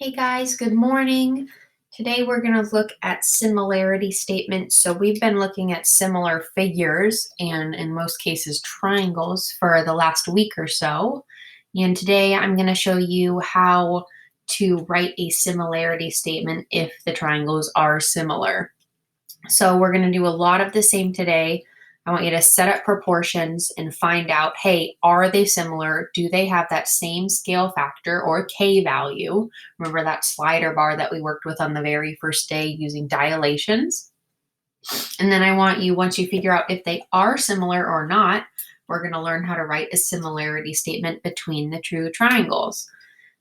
Hey guys, good morning. Today we're going to look at similarity statements. So we've been looking at similar figures and in most cases triangles for the last week or so. And today I'm going to show you how to write a similarity statement if the triangles are similar. So we're going to do a lot of the same today. I want you to set up proportions and find out, hey, are they similar? Do they have that same scale factor or K value? Remember that slider bar that we worked with on the very first day using dilations? And then I want you, once you figure out if they are similar or not, we're going to learn how to write a similarity statement between the two triangles.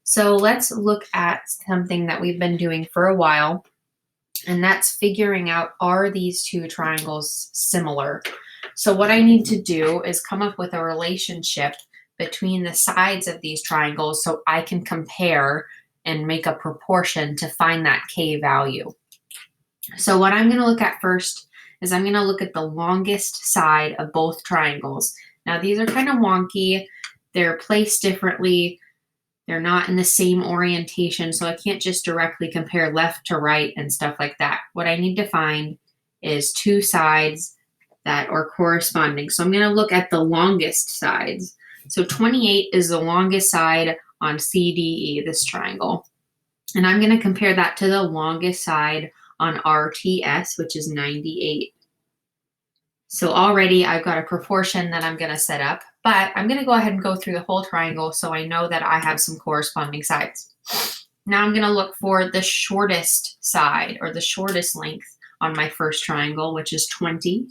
So let's look at something that we've been doing for a while, and that's figuring out, are these two triangles similar? So what I need to do is come up with a relationship between the sides of these triangles so I can compare and make a proportion to find that K value. So what I'm going to look at first is I'm going to look at the longest side of both triangles. Now these are kind of wonky. They're placed differently. They're not in the same orientation, so I can't just directly compare left to right and stuff like that. What I need to find is two sides that are corresponding. So I'm going to look at the longest sides. So 28 is the longest side on CDE, this triangle. And I'm going to compare that to the longest side on RTS, which is 98. So already I've got a proportion that I'm going to set up, but I'm going to go ahead and go through the whole triangle so I know that I have some corresponding sides. Now I'm going to look for the shortest side or the shortest length on my first triangle, which is 20.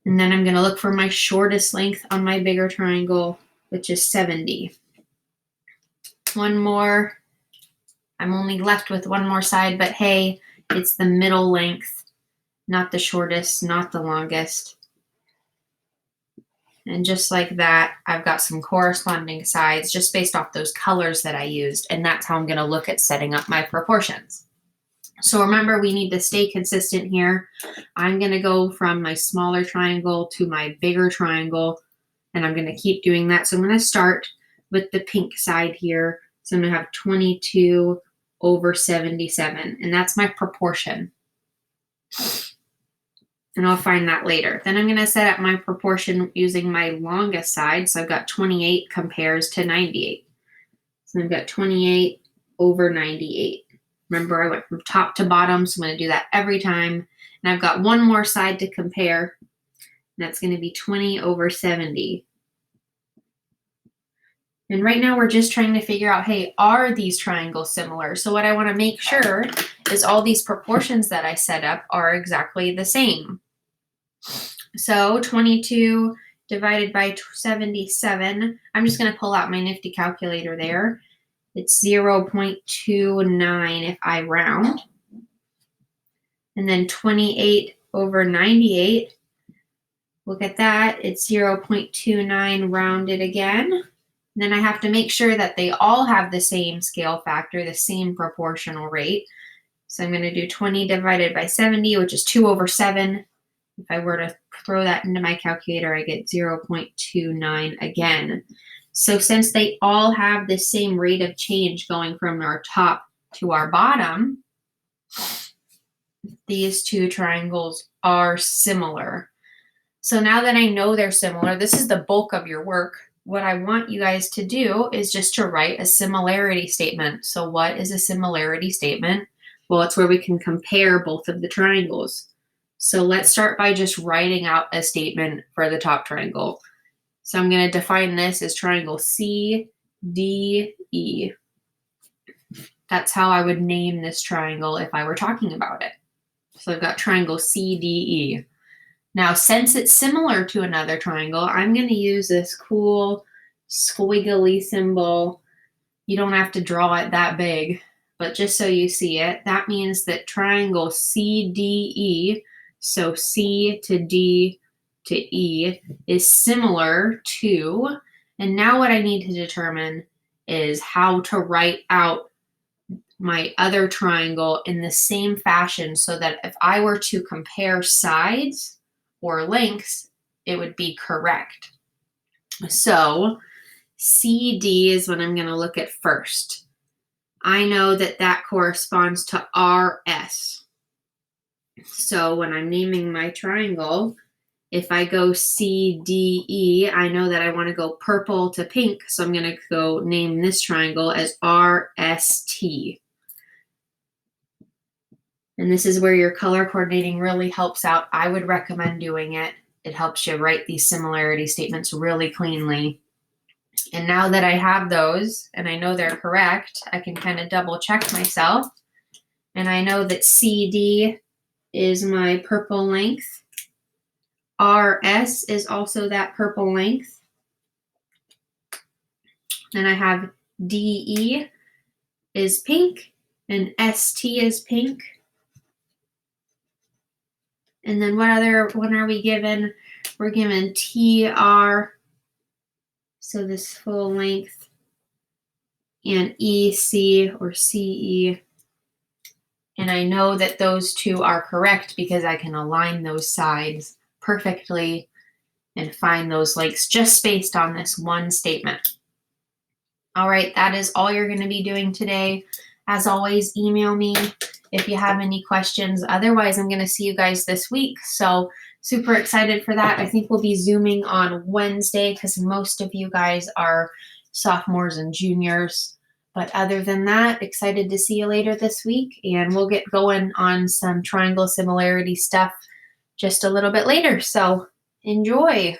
And then I'm going to look for my shortest length on my bigger triangle, which is 70. One more. I'm only left with one more side, but hey, it's the middle length. Not the shortest, not the longest. And just like that, I've got some corresponding sides just based off those colors that I used. And that's how I'm going to look at setting up my proportions. So remember, we need to stay consistent here. I'm going to go from my smaller triangle to my bigger triangle, and I'm going to keep doing that. So I'm going to start with the pink side here. So I'm going to have 22 over 77, and that's my proportion. And I'll find that later. Then I'm going to set up my proportion using my longest side. So I've got 28 compares to 98. So I've got 28 over 98. Remember, I went from top to bottom, so I'm going to do that every time. And I've got one more side to compare. And that's going to be 20 over 70. And right now we're just trying to figure out, hey, are these triangles similar? So what I want to make sure is all these proportions that I set up are exactly the same. So 22 divided by 77, I'm just going to pull out my nifty calculator there. It's 0.29 if I round. And then 28 over 98, look at that, it's 0.29 rounded again. And then I have to make sure that they all have the same scale factor, the same proportional rate. So I'm going to do 20 divided by 70, which is 2 over 7. If I were to throw that into my calculator, I get 0.29 again. So since they all have the same rate of change going from our top to our bottom, these two triangles are similar. So now that I know they're similar, this is the bulk of your work. What I want you guys to do is just to write a similarity statement. So what is a similarity statement? Well, it's where we can compare both of the triangles. So let's start by just writing out a statement for the top triangle. So I'm going to define this as triangle CDE. That's how I would name this triangle if I were talking about it. So I've got triangle CDE. Now, since it's similar to another triangle, I'm going to use this cool squiggly symbol. You don't have to draw it that big, but just so you see it, that means that triangle CDE, so C to D to E, is similar to, and now what I need to determine is how to write out my other triangle in the same fashion so that if I were to compare sides or lengths, it would be correct. So CD is what I'm going to look at first. I know that that corresponds to RS. So when I'm naming my triangle, if I go CDE, I know that I want to go purple to pink, so I'm going to go name this triangle as RST. And this is where your color coordinating really helps out. I would recommend doing it. It helps you write these similarity statements really cleanly. And now that I have those and I know they're correct, I can kind of double check myself. And I know that CD is my purple length. RS is also that purple length. And I have DE is pink and ST is pink. And then what one are we given? We're given TR, so this full length, and EC or CE. And I know that those two are correct because I can align those sides perfectly and find those lengths just based on this one statement. All right, that is all you're going to be doing today. As always, email me if you have any questions. Otherwise, I'm going to see you guys this week. So super excited for that. I think we'll be Zooming on Wednesday because most of you guys are sophomores and juniors. But other than that, excited to see you later this week. And we'll get going on some triangle similarity stuff just a little bit later. So enjoy.